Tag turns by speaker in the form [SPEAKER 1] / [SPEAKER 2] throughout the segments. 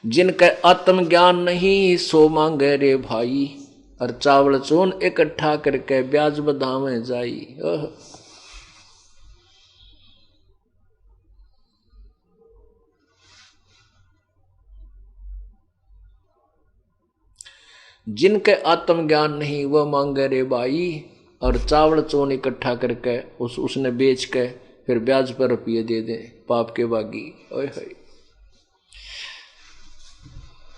[SPEAKER 1] जिनका आत्मज्ञान नहीं सो मांगे रे भाई, और चावल चून इकट्ठा करके ब्याज बदावे जाई। जिनके आत्मज्ञान नहीं वह मांगे रे भाई, और चावल चून इकट्ठा करके उसने बेच के फिर ब्याज पर रुपये दे दे, पाप के बागी। ओए होए।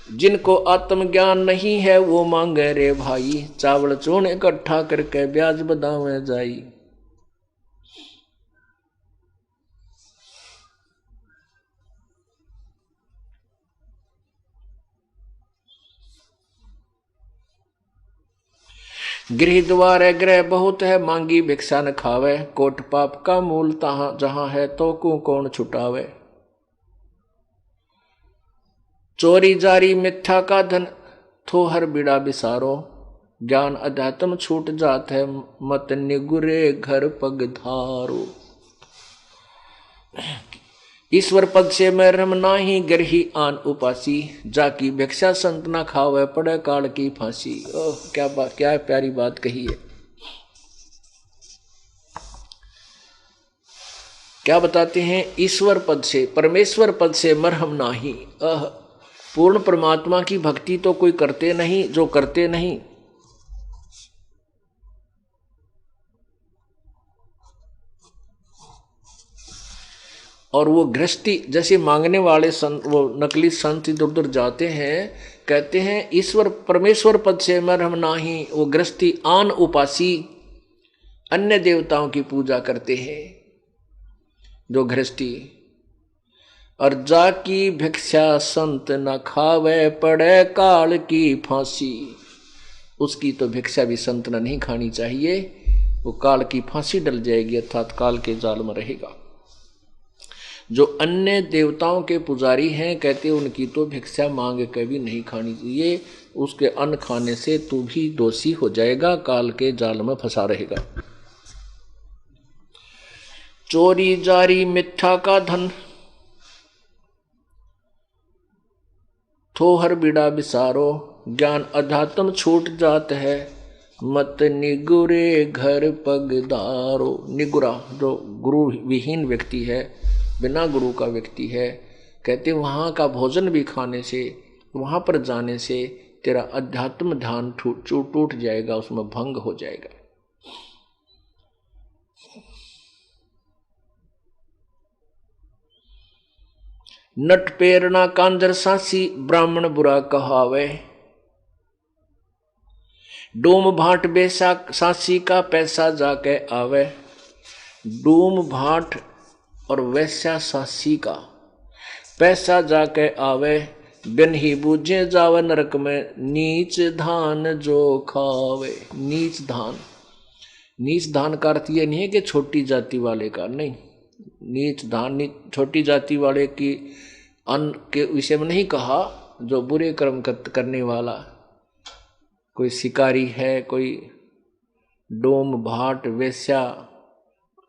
[SPEAKER 1] जिनको आत्मज्ञान नहीं है वो मांगे रे भाई, चावल चून इकट्ठा करके ब्याज बदावे जाई। गृह द्वार ग्रह बहुत है, मांगी भिक्षा न खावे, कोट पाप का मूल तहां जहां है तो को कौन छुटावे। चोरी जारी मिथ्या का धन, थो हर बिड़ा बिसारो, ज्ञान अध्यात्म छूट जात है, मत निगुरे घर पग धारो। ईश्वर पद से मैं रम नाही, गरही आन उपासी, जाकी भिक्षा संत ना खावे, पड़े काल की फांसी। ओह क्या प्यारी बात कही है। क्या बताते हैं, ईश्वर पद से परमेश्वर पद से मरहम नाही। पूर्ण परमात्मा की भक्ति तो कोई करते नहीं, जो करते नहीं और वो गृहस्थी जैसे मांगने वाले संत, वो नकली संत इधर उधर जाते हैं, कहते हैं ईश्वर परमेश्वर पद से मरहम नाही, वो गृहस्थी आन उपासी, अन्य देवताओं की पूजा करते हैं जो गृहस्थी। और जाकी भिक्षा संत न खावे, पड़े काल की फांसी, उसकी तो भिक्षा भी संत ने नहीं खानी चाहिए, वो काल की फांसी डल जाएगी, अर्थात काल के जाल में रहेगा। जो अन्य देवताओं के पुजारी हैं, कहते उनकी तो भिक्षा मांग के भी नहीं खानी चाहिए, उसके अन्न खाने से तू भी दोषी हो जाएगा, काल के जाल में फंसा रहेगा। चोरी जारी मिथ्या का धन, थो हर बिड़ा बिसारो, ज्ञान अध्यात्म छूट जात है, मत निगुरे घर पगदारो। निगुरा जो गुरु विहीन व्यक्ति है, बिना गुरु का व्यक्ति है, कहते वहाँ का भोजन भी खाने से, वहाँ पर जाने से तेरा अध्यात्म ध्यान टूट जाएगा, उसमें भंग हो जाएगा। नट पेरना कांजर सांसी, ब्राह्मण बुरा कहावे, डूम भाट बेसा सांसी का पैसा जाके आवे। डूम भाट और वैसा सांसी का पैसा जाके आवे, बिन ही बूझे जावे नरक में, नीच धान जो खावे। नीच धान का अर्थ ये नहीं है कि छोटी जाति वाले का, नहीं। नीच धान छोटी जाति वाले की अन्न के विषय में नहीं कहा, जो बुरे कर्म करने वाला, कोई शिकारी है, कोई डोम भाट वेश्या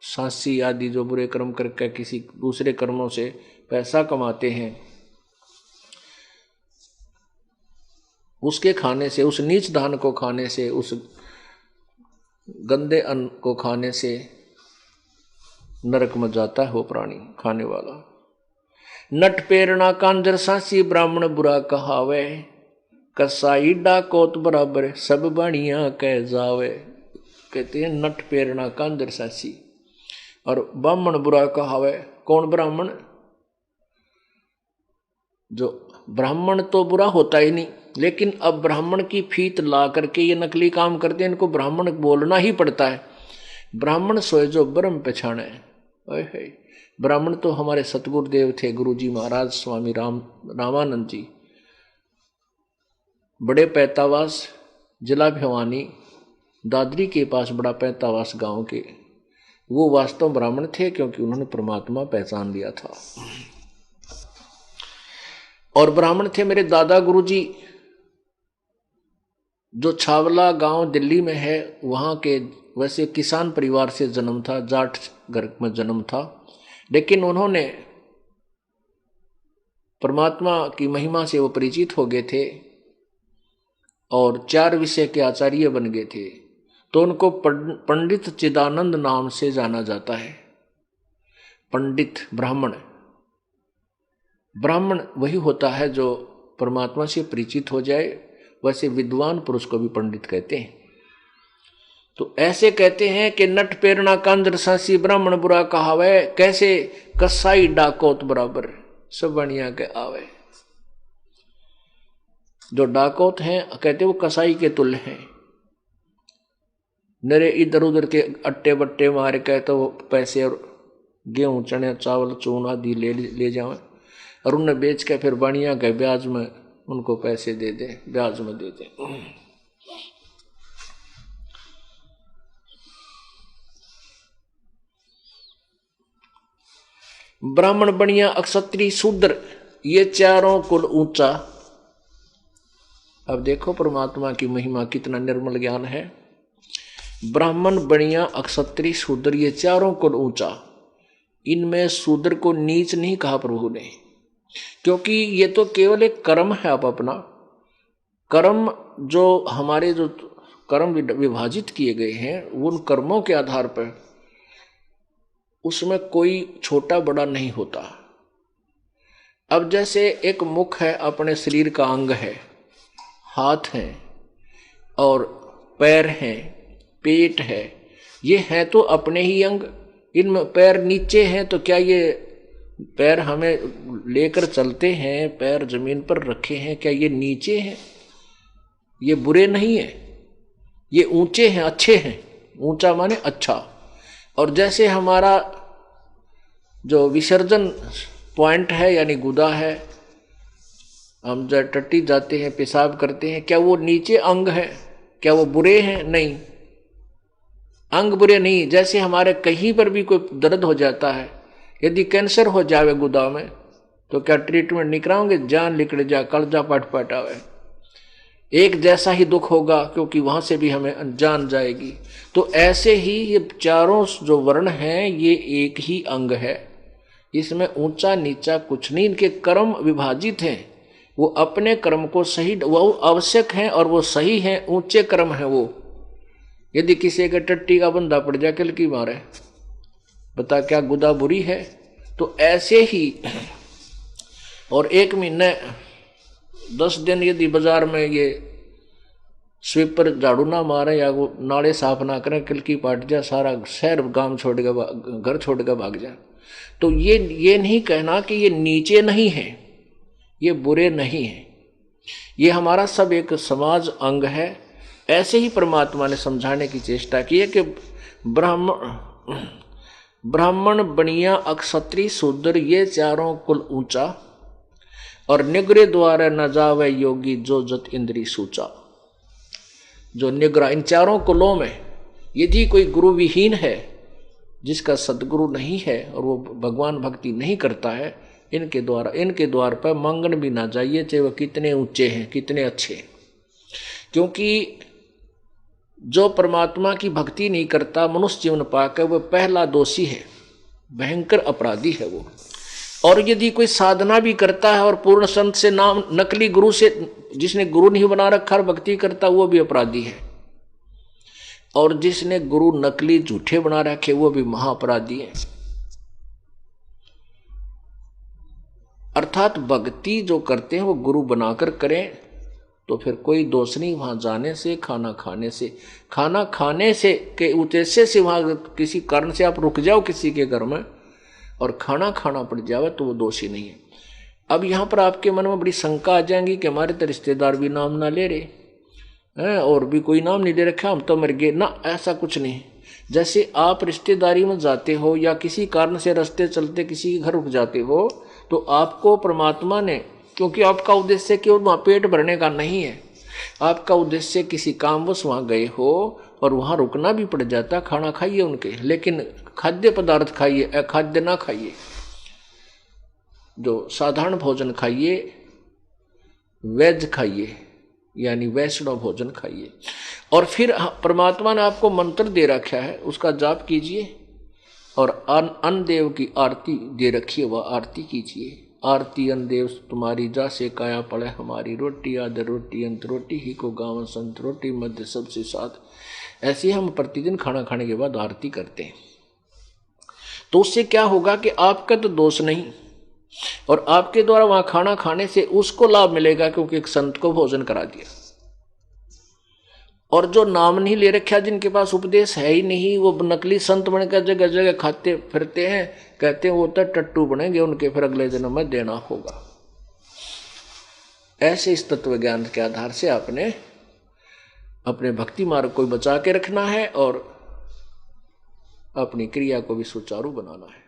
[SPEAKER 1] सांसी आदि जो बुरे कर्म करके किसी दूसरे कर्मों से पैसा कमाते हैं, उसके खाने से, उस नीच धान को खाने से, उस गंदे अन्न को खाने से नरक में जाता है वो प्राणी खाने वाला। नट पेरना कांजर सांसी, ब्राह्मण बुरा कहावे, कसाई डाकोत बराबर, सब बढ़िया कह जावे। कहते हैं नट पेरना कांजर सांसी, और ब्राह्मण बुरा कहावे। कौन ब्राह्मण? जो ब्राह्मण तो बुरा होता ही नहीं, लेकिन अब ब्राह्मण की फीत ला करके ये नकली काम करते हैं, इनको ब्राह्मण बोलना ही पड़ता है। ब्राह्मण सोए जो ब्रह्म पहचाने। ब्राह्मण तो हमारे सतगुरुदेव थे, गुरु जी महाराज स्वामी रामानंद जी, बड़े पैतावास, जिला भिवानी, दादरी के पास बड़ा पैतावास गांव के, वो वास्तव ब्राह्मण थे, क्योंकि उन्होंने परमात्मा पहचान लिया था। और ब्राह्मण थे मेरे दादा गुरु जी, जो छावला गांव दिल्ली में है, वहां के वैसे किसान परिवार से जन्म था, जाट घर में जन्म था, लेकिन उन्होंने परमात्मा की महिमा से वो परिचित हो गए थे और 4 विषय के आचार्य बन गए थे, तो उनको पंडित चिदानंद नाम से जाना जाता है। पंडित ब्राह्मण, ब्राह्मण वही होता है जो परमात्मा से परिचित हो जाए, वैसे विद्वान पुरुष को भी पंडित कहते हैं। तो ऐसे कहते हैं कि नट पेरना कांजर सासी ब्राह्मण बुरा कहावे, कैसे कसाई डाकोत बराबर सब बढ़िया के आवे। जो डाकोत हैं कहते वो कसाई के तुल्य हैं, नरे इधर उधर के अट्टे बट्टे मार के तो पैसे और गेहूं चने चावल चून आदि ले जाए और उन्हें बेच के फिर बढ़िया के ब्याज में उनको पैसे दे दे, ब्याज में दे दे। ब्राह्मण बनिया अक्षत्रिय शूद्र ये चारों कुल ऊंचा। अब देखो परमात्मा की महिमा कितना निर्मल ज्ञान है। ब्राह्मण बनिया अक्षत्रिय शूद्र ये चारों कुल ऊंचा, इनमें शूद्र को नीच नहीं कहा प्रभु ने, क्योंकि ये तो केवल एक कर्म है। आप अपना कर्म जो हमारे जो कर्म विभाजित किए गए हैं उन कर्मों के आधार पर उसमें कोई छोटा बड़ा नहीं होता। अब जैसे एक मुख है, अपने शरीर का अंग है, हाथ हैं और पैर हैं, पेट है, ये हैं तो अपने ही अंग। इनमें पैर नीचे हैं तो क्या ये पैर हमें लेकर चलते हैं, पैर जमीन पर रखे हैं, क्या ये नीचे हैं? ये बुरे नहीं है, ये ऊंचे हैं, अच्छे हैं। ऊंचा माने अच्छा। और जैसे हमारा जो विसर्जन पॉइंट है यानी गुदा है, हम जब टट्टी जाते हैं, पेशाब करते हैं, क्या वो नीचे अंग है? क्या वो बुरे हैं? नहीं, अंग बुरे नहीं। जैसे हमारे कहीं पर भी कोई दर्द हो जाता है, यदि कैंसर हो जावे गुदा में तो क्या ट्रीटमेंट नहीं कराओगे? जान निकल जा, कलजा पट पट आवे, एक जैसा ही दुख होगा, क्योंकि वहां से भी हमें जान जाएगी। तो ऐसे ही ये चारों जो वर्ण हैं ये एक ही अंग है, इसमें ऊंचा नीचा कुछ नहीं। इनके कर्म विभाजित हैं, वो अपने कर्म को सही, वो आवश्यक हैं और वो सही हैं, ऊंचे कर्म हैं वो। यदि किसी के टट्टी का बंदा पड़ जाए कल की मारे, बता क्या गुदा बुरी है? तो ऐसे ही और 1 महीने 10 दिन यदि बाजार में ये स्वीपर झाड़ू ना मारे या वो नाले साफ ना करें, कल की पाट जाए, सारा शहर गांव छोड़ के घर छोड़ के भाग जाए। तो ये नहीं कहना कि ये नीचे नहीं है, ये बुरे नहीं है, ये हमारा सब एक समाज अंग है। ऐसे ही परमात्मा ने समझाने की चेष्टा की है कि ब्राह्मण बनिया अक्षत्रिय शूद्र ये चारों कुल ऊंचा, और निग्रह द्वारा न जावे योगी जो जत इंद्री सूचा। जो निग्रह इन चारों कुलों में यदि कोई गुरु विहीन है, जिसका सदगुरु नहीं है और वो भगवान भक्ति नहीं करता है, इनके द्वार पर मांगन भी ना जाइए, चाहे वह कितने ऊंचे हैं, कितने अच्छे हैं। क्योंकि जो परमात्मा की भक्ति नहीं करता, मनुष्य जीवन पाकर, वह पहला दोषी है, भयंकर अपराधी है वो। और यदि कोई साधना भी करता है और पूर्ण संत से नाम नकली गुरु से, जिसने गुरु नहीं बना रखा और भक्ति करता, वो भी अपराधी है। और जिसने गुरु नकली झूठे बना रखे वो भी महाअपराधी है। अर्थात भक्ति जो करते हैं वो गुरु बनाकर करें तो फिर कोई दोष नहीं। वहां जाने से, खाना खाने से के उद्देश्य से वहां किसी कारण से आप रुक जाओ किसी के घर में और खाना खाना पड़ जावे तो वो दोषी नहीं है। अब यहाँ पर आपके मन में बड़ी शंका आ जाएंगी कि हमारे तो रिश्तेदार भी नाम ना ले रहे हैं और भी कोई नाम नहीं ले रखा, हम तो मर गए ना। ऐसा कुछ नहीं। जैसे आप रिश्तेदारी में जाते हो या किसी कारण से रास्ते चलते किसी के घर रुक जाते हो, तो आपको परमात्मा ने, क्योंकि आपका उद्देश्य केवल वहाँ पेट भरने का नहीं है, आपका उद्देश्य किसी कामवश वहाँ गए हो और वहाँ रुकना भी पड़ जाता, खाना खाइए उनके, लेकिन खाद्य पदार्थ खाइए, अखाद्य ना खाइए। जो साधारण भोजन खाइए, वेज खाइए, यानी वैष्णव भोजन खाइए। और फिर परमात्मा ने आपको मंत्र दे रखा है, उसका जाप कीजिए और अन्न देव की आरती दे रखी है, वह आरती कीजिए। आरती अन देव तुम्हारी जा से काया पड़े हमारी, रोटी आदर रोटी अंत रोटी ही को गावन संत, रोटी मध्य सबसे साथ। ऐसे हम प्रतिदिन खाना खाने के बाद आरती करते हैं। तो उससे क्या होगा कि आपका तो दोष नहीं, और आपके द्वारा वहां खाना खाने से उसको लाभ मिलेगा, क्योंकि एक संत को भोजन करा दिया। और जो नाम नहीं ले रखा, जिनके पास उपदेश है ही नहीं, वो नकली संत बनकर जगह जगह खाते फिरते हैं, कहते हैं वो तो टट्टू बनेंगे, उनके फिर अगले जन्म में देना होगा। ऐसे इस तत्व ज्ञान के आधार से आपने अपने भक्ति मार्ग को बचा के रखना है और अपनी क्रिया को भी सुचारू बनाना है।